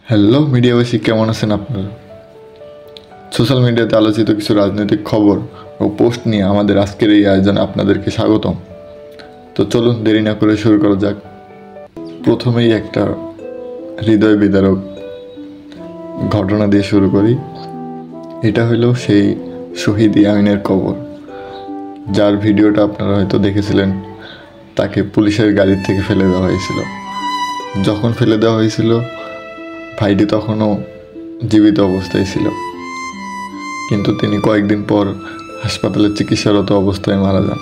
Hello মিডিয়াবাসী, কেমন আছেন আপনারা? সোশ্যাল মিডিয়াতে আলোচিত কিছু রাজনৈতিক খবর ও পোস্ট নিয়ে আমাদের আজকের এই আয়োজনে আপনাদেরকে স্বাগতম। তো চলুন দেরি না করে শুরু করা যাক। প্রথমেই একটা হৃদয় বিদারক ঘটনা দিয়ে শুরু করি। এটা হলো সেই শহীদ ইয়ামিনের কবর, যার ভিডিওটা আপনারা হয়তো দেখেছিলেন। তাকে পুলিশের গাড়ির থেকে ফেলে দেওয়া হয়েছিল। যখন ফেলে দেওয়া হয়েছিল, ভাইটি তখনও জীবিত অবস্থায় ছিল, কিন্তু তিনি কয়েকদিন পর হাসপাতালে চিকিৎসারত অবস্থায় মারা যান।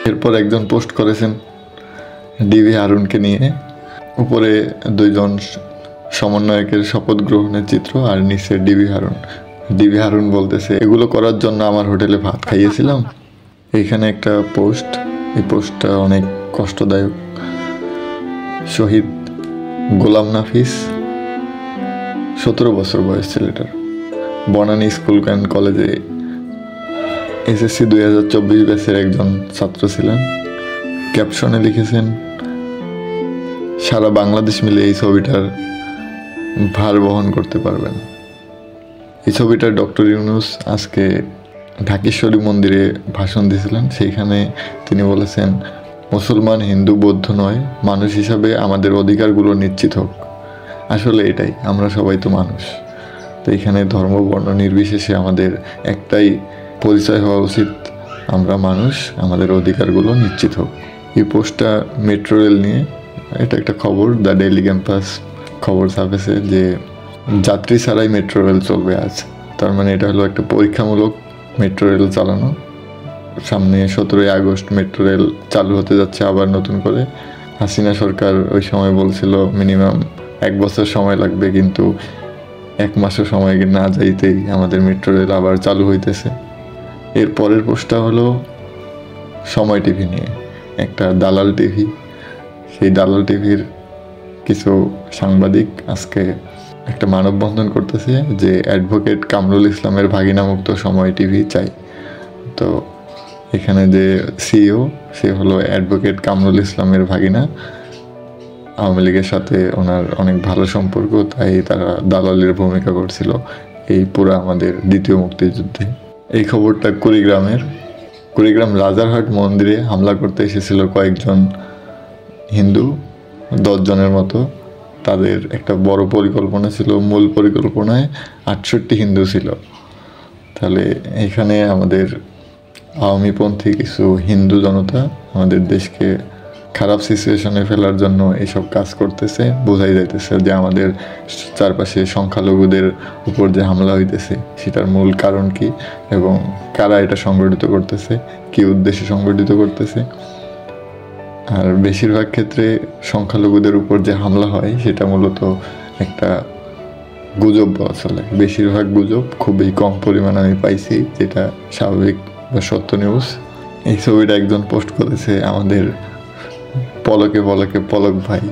এরপর একজন পোস্ট করেছেন ডিবি হারুনকে নিয়ে, উপরে দুইজন সমন্বয়কের শপথ গ্রহণের চিত্র আর নিচে ডিবি হারুন বলতেছে, এগুলো করার জন্য আমার হোটেলে ভাত খাইয়েছিলাম। এইখানে একটা পোস্ট, এই পোস্টটা অনেক কষ্টদায়ক। শহীদ গোলাম নাফিস, 17 বছর বয়স ছেলেটার, বনানী স্কুল অ্যান্ড কলেজে এসএসসি 2024 ব্যাচের একজন ছাত্র ছিলেন। ক্যাপশনে লিখেছেন, সারা বাংলাদেশ মিলে এই ছবিটার ভার বহন করতে পারবেন। এই ছবিটা ডক্টর ইউনূস আজকে ঢাকেশ্বরী মন্দিরে ভাষণ দিয়েছিলেন। সেইখানে তিনি বলেছেন, মুসলমান, হিন্দু, বৌদ্ধ নয়, মানুষ হিসাবে আমাদের অধিকারগুলো নিশ্চিত হোক। আসলে এটাই, আমরা সবাই তো মানুষ। তো এখানে ধর্ম বর্ণ নির্বিশেষে আমাদের একটাই পরিচয় হওয়া উচিত, আমরা মানুষ, আমাদের অধিকারগুলো নিশ্চিত হোক। এই পোস্টটা মেট্রো রেল নিয়ে। এটা একটা খবর, দ্য ডেইলি ক্যাম্পাস খবর ছাপেছে যে যাত্রী ছাড়াই মেট্রো রেল চলবে আজ। তার মানে এটা হলো একটা পরীক্ষামূলক মেট্রো রেল চালানো। সামনে 17ই আগস্ট মেট্রো রেল চালু হতে যাচ্ছে আবার নতুন করে। হাসিনা সরকার ওই সময় বলছিল মিনিমাম 1 বছর সময় লাগবে, কিন্তু 1 মাসও সময় না যাইতেই আমাদের মেট্রো রেল আবার চালু হইতেছে। এর পরের পোস্টটা হলো সময় টিভি নিয়ে, একটা দালাল টিভি। সেই দালাল টিভির কিছু সাংবাদিক আজকে একটা মানববন্ধন করতেছে যে অ্যাডভোকেট কামরুল ইসলামের ভাগিনামুক্ত সময় টিভি চাই। তো এখানে যে সিইও, সে হলো অ্যাডভোকেট কামরুল ইসলামের ভাগিনা। আওয়ামী লীগের সাথে ওনার অনেক ভালো সম্পর্ক, তাই তারা দালালের ভূমিকা করছিল এই পুরো আমাদের দ্বিতীয় মুক্তিযুদ্ধে। এই খবরটা কুড়িগ্রাম রাজারহাট মন্দিরে হামলা করতে এসেছিল কয়েকজন হিন্দু, 10 জনের মতো। তাদের একটা বড় পরিকল্পনা ছিল, মূল পরিকল্পনায় 68 হিন্দু ছিল। তাহলে এখানে আমাদের আওয়ামীপন্থী কিছু হিন্দু জনতা আমাদের দেশকে খারাপ সিচুয়েশনে ফেলার জন্য এইসব কাজ করতেছে। বোঝাই যাইতেছে যে আমাদের চারপাশে সংখ্যালঘুদের উপর যে হামলা হইতেছে সেটার মূল কারণ কি এবং কারা এটা সংগঠিত করতেছে, কী উদ্দেশ্যে সংগঠিত করতেছে। আর বেশিরভাগ ক্ষেত্রে সংখ্যালঘুদের উপর যে হামলা হয় সেটা মূলত একটা গুজব বলা চলে। বেশিরভাগ গুজব, খুবই কম পরিমাণ আমি পাইছি যেটা স্বাভাবিক বা সত্য নিউজ। এই ছবিটা একজন পোস্ট করেছে, আমাদের পলকে পলকে পলক ভাই,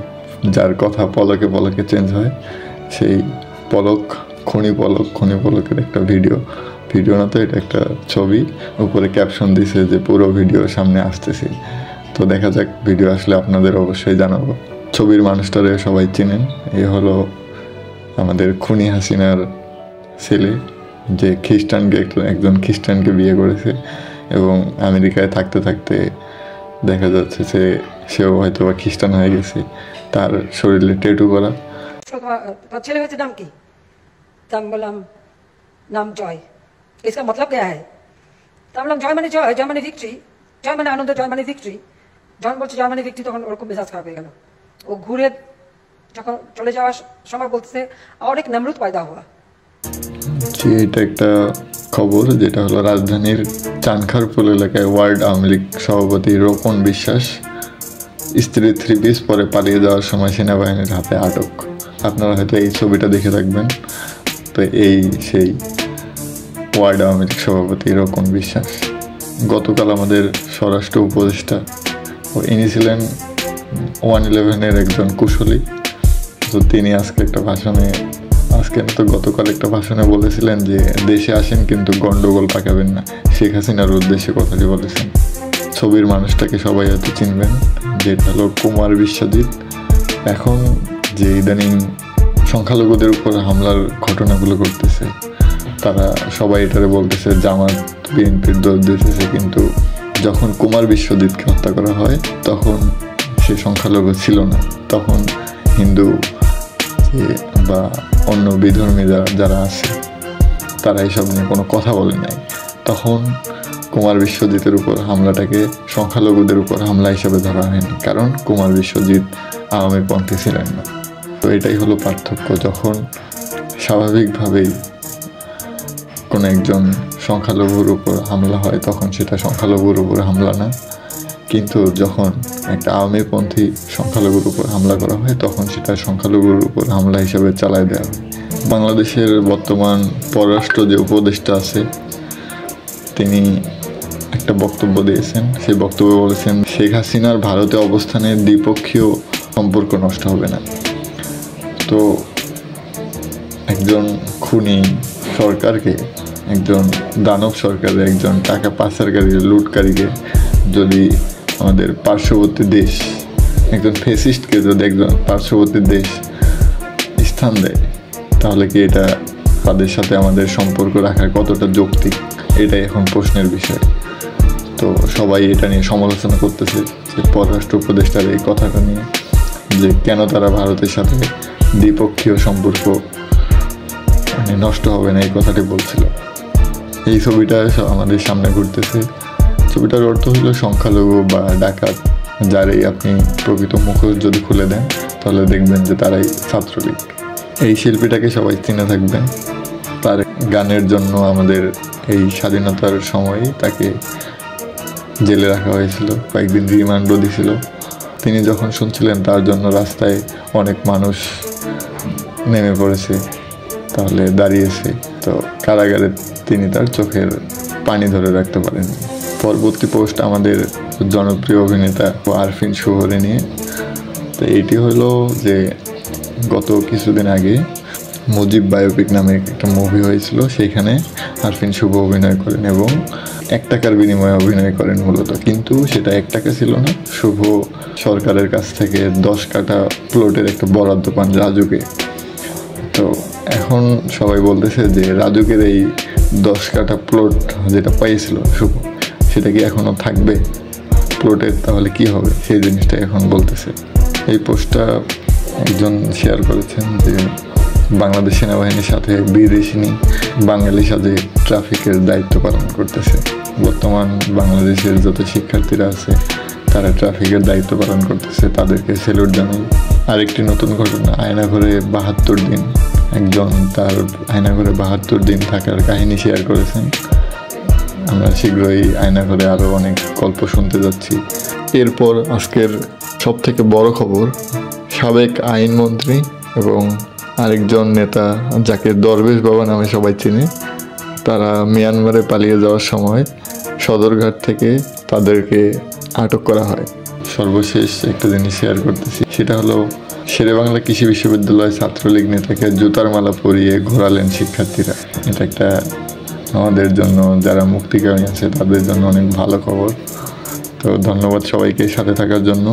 যার কথা পলকে পলকে চেঞ্জ হয়, সেই পলক, খনি পলকের একটা ভিডিও না তো, এটা একটা ছবি। উপরে ক্যাপশন দিছে যে পুরো ভিডিও সামনে আসতেছে। তো দেখা যাক, ভিডিও আসলে আপনাদের অবশ্যই জানাবো। ছবির মানুষটারে সবাই চিনেন, এ হলো আমাদের খুনি হাসিনার ছেলে, যে একজন খ্রিস্টানকে বিয়ে করেছে এবং আমেরিকায় থাকতে থাকতে দেখা যাচ্ছে যে সেও হয়তো বা খ্রিস্টান হয়ে গেছে, তার শরীরে ট্যাটু করা। ছেলে হয়েছে নাম কি? আমি বললাম নাম জয়। इसका मतलब क्या है? तो हम लोग जय माने विक्ट्री, जय माने आनंद, जय माने विक्ट्री। যখন বলছে জয় মানে ভিক্টরি, তখন ওরকম মেজাজ খারাপ হয়ে গেল। ও ঘুরে যখন চলে যাওয়ার সময় বলতেছে আর এক নমরুদ পয়দা হওয়া। এটা একটা খবর যেটা হলো রাজধানীর চানখারপুল এলাকায় ওয়ার্ড আওয়ামী লীগ সভাপতি রোকন বিশ্বাস স্ত্রীর 3 পিস পরে পালিয়ে যাওয়ার সময় সেনাবাহিনীর হাতে আটক। আপনারা হয়তো এই ছবিটা দেখে থাকবেন। তো এই সেই ওয়ার্ড আওয়ামী লীগ সভাপতি রোকন বিশ্বাস। গতকাল আমাদের স্বরাষ্ট্র উপদেষ্টা, ইনি ছিলেন 111-এর একজন কুশলী, তো তিনি গতকাল একটা ভাষণে বলেছিলেন যে দেশে আসেন কিন্তু গন্ডগোল পাকাবেন না। শেখ হাসিনার উদ্দেশ্যে কথাটি বলেছেন। ছবির মানুষটাকে সবাই হয়তো চিনবেন, যেটা হলো কুমার বিশ্বজিৎ। এখন যে ইদানিং সংখ্যালঘুদের উপর হামলার ঘটনাগুলো ঘটতেছে, তারা সবাই এটারে বলতেছে জামাত বিএনপির দোষ দিতেছে, কিন্তু যখন কুমার বিশ্বজিৎকে হত্যা করা হয় তখন সে সংখ্যালঘু ছিল না। তখন হিন্দু বা অন্য বিধর্মী যারা আছে তারা এইসব নিয়ে কোনো কথা বলে নাই। তখন কুমার বিশ্বজিতের উপর হামলাটাকে সংখ্যালঘুদের উপর হামলা হিসেবে ধরা হয়নি, কারণ কুমার বিশ্বজিৎ আওয়ামী পন্থী ছিলেন না। তো এটাই হলো পার্থক্য। যখন স্বাভাবিকভাবেই কোনো একজন সংখ্যালঘুর উপর হামলা হয় তখন সেটা সংখ্যালঘুর উপর হামলা না, কিন্তু যখন একটা আওয়ামীপন্থী সংখ্যালঘুর উপর হামলা করা হয় তখন সেটা সংখ্যালঘুর উপর হামলা হিসেবে চালায় দেওয়া হয়। বাংলাদেশের বর্তমান পররাষ্ট্র যে উপদেষ্টা আছে, তিনি একটা বক্তব্য দিয়েছেন। সেই বক্তব্যে বলেছেন শেখ হাসিনার ভারতে অবস্থানের দ্বিপক্ষীয় সম্পর্ক নষ্ট হবে না। তো একজন খুনি সরকারকে, একজন দানব সরকারের, একজন টাকা পাচারকারী, লুটকারীকে যদি আমাদের পার্শ্ববর্তী দেশ, একজন ফেসিস্টকে যদি একজন পার্শ্ববর্তী দেশ স্থান দেয়, তাহলে কি এটা তাদের সাথে আমাদের সম্পর্ক রাখার কতটা যৌক্তিক, এটাই এখন প্রশ্নের বিষয়। তো সবাই এটা নিয়ে সমালোচনা করতেছে যে পররাষ্ট্র উপদেষ্টার এই কথাটা নিয়ে, যে কেন তারা ভারতের সাথে দ্বিপক্ষীয় সম্পর্ক নষ্ট হবে না, এই কথাটি বলছিল। এই ছবিটা আমাদের সামনে ঘুরতেছে। ছবিটার অর্থ হলো সংখ্যালঘু বা ডাকাত যারাই আপনি প্রকৃত মুখোশ যদি খুলে দেন তাহলে দেখবেন যে তারাই ছাত্রলীগ। এই শিল্পীটাকে সবাই চিনে থাকবেন। তার গানের জন্য আমাদের এই স্বাধীনতার সময়ই তাকে জেলে রাখা হয়েছিল, কয়েকদিন রিমান্ডও দিয়েছিল। তিনি যখন শুনছিলেন তার জন্য রাস্তায় অনেক মানুষ নেমে পড়েছে, তাহলে দাঁড়িয়েছে। তো কারাগারে তিনি তার চোখের পানি ধরে রাখতে পারেন। পরবর্তী পোস্ট আমাদের জনপ্রিয় অভিনেতা আরফিন শুভকে নিয়ে। তো এইটি হলো যে গত কিছুদিন আগে মুজিব বায়োপিক নামে একটা মুভি হয়েছিল, সেইখানে আরফিন শুভ অভিনয় করেন এবং 1 টাকার বিনিময়ে অভিনয় করেন মূলত। কিন্তু সেটা 1 টাকা ছিল না, শুভ সরকারের কাছ থেকে 10 কাঠা প্লটের একটা বরাদ্দ পান রাজুকে। তো এখন সবাই বলতেছে যে রাজুকের এই 10 কাঠা প্লট যেটা পাইছিল শুভ, সেটা কি এখনও থাকবে প্লটের, তাহলে কি হবে, সেই জিনিসটা এখন বলতেছে। এই পোস্টটা একজন শেয়ার করেছেন যে বাংলাদেশ সেনাবাহিনীর সাথে বিদেশিনী বাঙালি সাজে ট্রাফিকের দায়িত্ব পালন করতেছে। বর্তমান বাংলাদেশের যত শিক্ষার্থীরা আছে তারা ট্রাফিকের দায়িত্ব পালন করতেছে, তাদেরকে স্যালুট জানাই। আরেকটি নতুন ঘটনা, আয়নাঘরে 72 দিন। একজন তার আয়নাঘরে 72 দিন থাকার কাহিনী শেয়ার করেছেন। আমরা শীঘ্রই আয়নাঘরে আরও অনেক গল্প শুনতে যাচ্ছি। এরপর আজকের সবথেকে বড় খবর, সাবেক আইনমন্ত্রী এবং আরেকজন নেতা যাকে দরবেশ বাবা নামে সবাই চিনে, তারা মিয়ানমারে পালিয়ে যাওয়ার সময় সদরঘাট থেকে তাদেরকে আটক করা হয়। সর্বশেষ একটা জিনিস শেয়ার করতেছি, সেটা হলো শেরেবাংলা কৃষি বিশ্ববিদ্যালয় ছাত্রলীগ নেতাকে জুতার মালা পরিয়ে ঘোরালেন শিক্ষার্থীরা। এটা একটা আমাদের জন্য, যারা মুক্তিকামী আছে তাদের জন্য অনেক ভালো খবর। তো ধন্যবাদ সবাইকে সাথে থাকার জন্য।